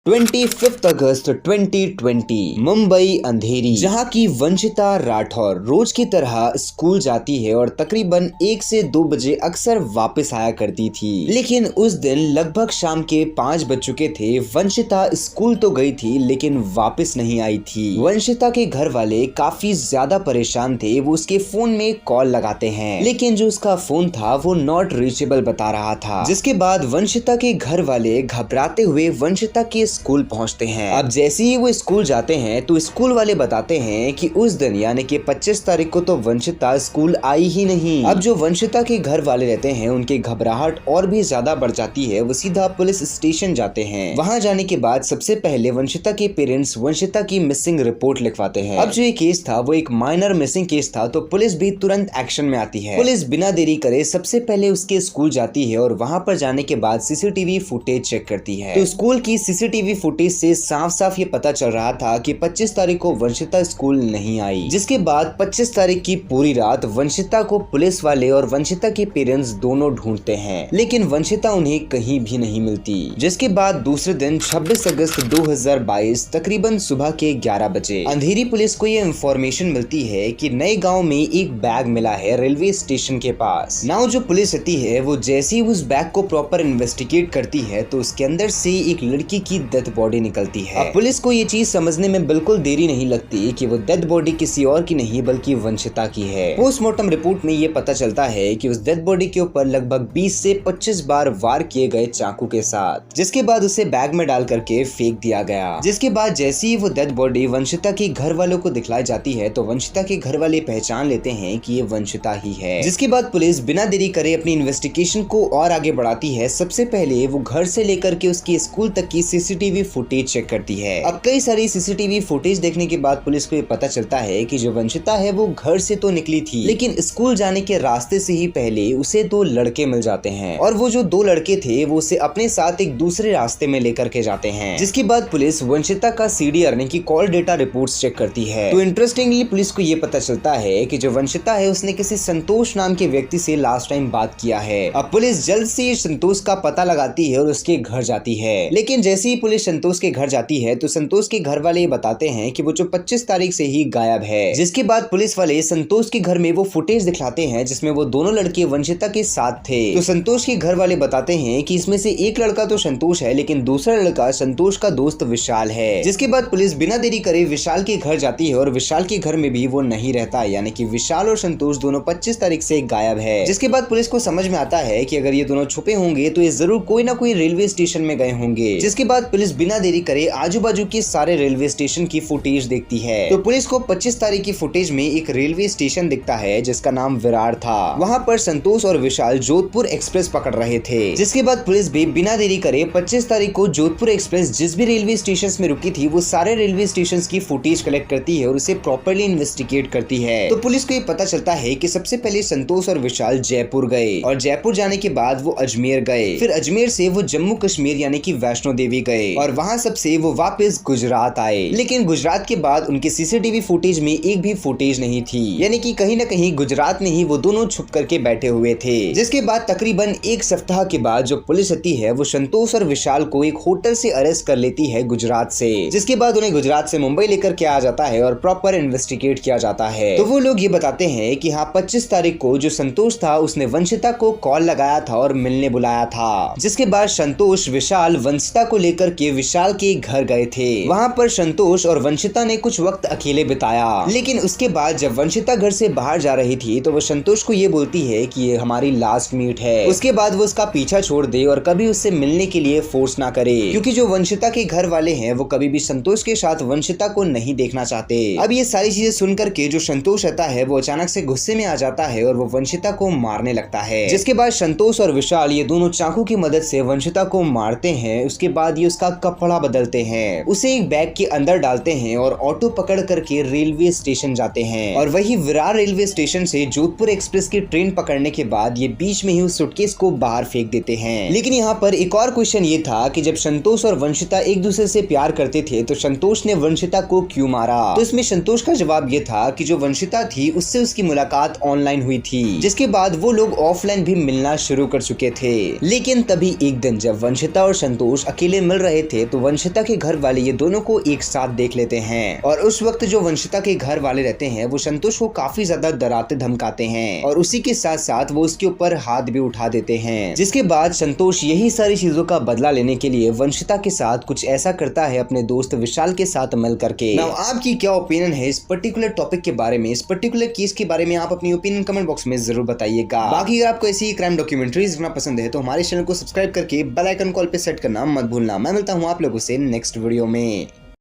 25 अगस्त 2020 मुंबई अंधेरी, जहां की वंशिता राठौर रोज की तरह स्कूल जाती है और तकरीबन 1 से 2 बजे अक्सर वापस आया करती थी। लेकिन उस दिन लगभग शाम के 5 बज चुके थे। वंशिता स्कूल तो गई थी लेकिन वापस नहीं आई थी। वंशिता के घर वाले काफी ज्यादा परेशान थे। वो उसके फोन में कॉल लगाते हैं लेकिन जो उसका फोन था वो नॉट रीचेबल बता रहा था, जिसके बाद वंशिता के घर वाले घबराते हुए वंशिता के स्कूल पहुंचते हैं। अब जैसे ही वो स्कूल जाते हैं तो स्कूल वाले बताते हैं कि उस दिन यानी कि 25 तारीख को तो वंशिता स्कूल आई ही नहीं। अब जो वंशिता के घर वाले रहते हैं उनकी घबराहट और भी ज्यादा बढ़ जाती है। वो सीधा पुलिस स्टेशन जाते हैं। वहां जाने के बाद सबसे पहले वंशिता के पेरेंट्स वंशिता की मिसिंग रिपोर्ट लिखवाते हैं। अब जो ये केस था वो एक माइनर मिसिंग केस था, तो पुलिस भी तुरंत एक्शन में आती है। पुलिस बिना देरी करे सबसे पहले उसके स्कूल जाती है और वहां पर जाने के बाद सीसीटीवी फुटेज चेक करती है। तो स्कूल की सीसीटीवी फुटेज से साफ साफ ये पता चल रहा था कि 25 तारीख को वंशिता स्कूल नहीं आई। जिसके बाद 25 तारीख की पूरी रात वंशिता को पुलिस वाले और वंशिता के पेरेंट्स दोनों ढूंढते हैं, लेकिन वंशिता उन्हें कहीं भी नहीं मिलती। जिसके बाद दूसरे दिन 26 अगस्त 2022 तकरीबन सुबह के 11 बजे अंधेरी पुलिस को ये इंफॉर्मेशन मिलती है कि नए गांव में एक बैग मिला है रेलवे स्टेशन के पास। नाउ जो पुलिस रहती है वो जैसे ही उस बैग को प्रॉपर इन्वेस्टिगेट करती है तो उसके अंदर से एक लड़की की डेथ बॉडी निकलती है। अब पुलिस को ये चीज समझने में बिल्कुल देरी नहीं लगती कि वो डेथ बॉडी किसी और की नहीं बल्कि वंशिता की है। पोस्टमार्टम रिपोर्ट में ये पता चलता है कि उस डेथ बॉडी के ऊपर लगभग 20 से 25 बार वार किए गए चाकू के साथ, जिसके बाद उसे बैग में डाल करके फेंक दिया गया। जिसके बाद जैसे ही वो डेथ बॉडी वंशिता के घर वालों को दिखलाई जाती है तो वंशिता के घर वाले पहचान लेते हैं कि ये वंशिता ही है। जिसके बाद पुलिस बिना देरी करे अपनी इन्वेस्टिगेशन को और आगे बढ़ाती है। सबसे पहले वो घर से लेकर के उसके स्कूल तक की सीसीटीवी फुटेज चेक करती है। अब कई सारी सीसीटीवी फुटेज देखने के बाद पुलिस को ये पता चलता है कि जो वंशिता है वो घर से तो निकली थी लेकिन स्कूल जाने के रास्ते से ही पहले उसे 2 लड़के मिल जाते हैं और वो जो 2 लड़के थे वो उसे अपने साथ एक दूसरे रास्ते में लेकर के जाते हैं। जिसके बाद पुलिस वंशिता का सीडीआर यानी कि कॉल डेटा रिपोर्ट्स चेक करती है। तो इंटरेस्टिंगली पुलिस को ये पता चलता है कि जो वंशिता है उसने किसी संतोष नाम के व्यक्ति से लास्ट टाइम बात किया है। अब पुलिस जल्द से संतोष का पता लगाती है और उसके घर जाती है। लेकिन जैसे ही पुलिस संतोष के घर जाती है तो संतोष के घर वाले बताते हैं कि वो जो 25 तारीख से ही गायब है। जिसके बाद पुलिस वाले संतोष के घर में वो फुटेज दिखलाते हैं जिसमें वो दोनों लड़के वंशिता के साथ थे। तो संतोष के घर वाले बताते हैं कि इसमें से एक लड़का तो संतोष है लेकिन दूसरा लड़का संतोष का दोस्त विशाल है। जिसके बाद पुलिस बिना देरी करे विशाल के घर जाती है और विशाल के घर में भी वो नहीं रहता, यानी कि विशाल और संतोष दोनों 25 तारीख से गायब है। जिसके बाद पुलिस को समझ में आता है कि अगर ये दोनों छुपे होंगे तो ये जरूर कोई ना कोई रेलवे स्टेशन में गए होंगे। जिसके बाद पुलिस बिना देरी करे आजू बाजू के सारे रेलवे स्टेशन की फुटेज देखती है। तो पुलिस को 25 तारीख की फुटेज में एक रेलवे स्टेशन दिखता है जिसका नाम विरार था। वहां पर संतोष और विशाल जोधपुर एक्सप्रेस पकड़ रहे थे। जिसके बाद पुलिस भी बिना देरी करे 25 तारीख को जोधपुर एक्सप्रेस जिस भी रेलवे स्टेशन में रुकी थी वो सारे रेलवे स्टेशन की फुटेज कलेक्ट करती है और उसे प्रॉपर्ली इन्वेस्टिगेट करती है। तो पुलिस को ये पता चलता है कि सबसे पहले संतोष और विशाल जयपुर गए और जयपुर जाने के बाद वो अजमेर गए। फिर अजमेर से वो जम्मू कश्मीर यानी कि वैष्णो देवी गए और वहां सबसे वो वापस गुजरात आए। लेकिन गुजरात के बाद उनके सीसीटीवी फुटेज में एक भी फुटेज नहीं थी, यानी कि कहीं ना कहीं गुजरात में ही वो दोनों छुप करके बैठे हुए थे। जिसके बाद तकरीबन 1 सप्ताह के बाद जो पुलिस आती है वो संतोष और विशाल को एक होटल से अरेस्ट कर लेती है गुजरात से। जिसके बाद उन्हें गुजरात से मुंबई लेकर के आ जाता है और प्रॉपर इन्वेस्टिगेट किया जाता है। तो वो लोग ये बताते हैं कि हाँ 25 तारीख को जो संतोष था उसने वंशिता को कॉल लगाया था और मिलने बुलाया था। जिसके बाद संतोष विशाल वंशिता को लेकर के विशाल के घर गए थे। वहां पर संतोष और वंशिता ने कुछ वक्त अकेले बिताया। लेकिन उसके बाद जब वंशिता घर से बाहर जा रही थी तो वो संतोष को ये बोलती है कि ये हमारी लास्ट मीट है। उसके बाद वो उसका पीछा छोड़ दे और कभी उससे मिलने के लिए फोर्स ना करे, क्योंकि जो वंशिता के घर वाले हैं वो कभी भी संतोष के साथ वंशिता को नहीं देखना चाहते। अब ये सारी चीजें सुनकर के जो संतोष रहता है वो अचानक से गुस्से में आ जाता है और वो वंशिता को मारने लगता है। जिसके बाद संतोष और विशाल ये दोनों चाकू की मदद से वंशिता को मारते हैं। उसके बाद ये उसका कपड़ा बदलते हैं, उसे एक बैग के अंदर डालते हैं और ऑटो पकड़ करके रेलवे स्टेशन जाते हैं। और वही विरार रेलवे स्टेशन से जोधपुर एक्सप्रेस की ट्रेन पकड़ने के बाद ये बीच में ही उस सूटकेस को बाहर फेंक देते हैं। लेकिन यहाँ पर एक और क्वेश्चन ये था कि जब संतोष और वंशिता एक दूसरे से प्यार करते थे तो संतोष ने वंशिता को क्यों मारा? तो इसमें संतोष का जवाब ये था कि जो वंशिता थी उससे उसकी मुलाकात ऑनलाइन हुई थी, जिसके बाद वो लोग ऑफलाइन भी मिलना शुरू कर चुके थे। लेकिन तभी एक दिन जब वंशिता और संतोष अकेले मिल रहे रहे थे तो वंशिता के घर वाले ये दोनों को एक साथ देख लेते हैं और उस वक्त जो वंशिता के घर वाले रहते हैं वो संतोष को काफी ज्यादा डराते धमकाते हैं और उसी के साथ साथ वो उसके ऊपर हाथ भी उठा देते हैं, जिसके बाद संतोष यही सारी चीजों का बदला लेने के लिए वंशिता के साथ कुछ ऐसा करता है अपने दोस्त विशाल के साथ मिल करके। नाउ आपकी क्या ओपिनियन है इस पर्टिकुलर टॉपिक के बारे में, इस पर्टिकुलर केस के बारे में आप अपनी ओपिनियन कमेंट बॉक्स में जरूर बताइएगा। बाकी अगर आपको ऐसी क्राइम डॉक्यूमेंट्रीज देखना पसंद है तो हमारे चैनल को सब्सक्राइब करके बेल आइकन कॉल पे सेट करना मत भूलना। मैं मिलता हूँ आप लोगों से नेक्स्ट वीडियो में।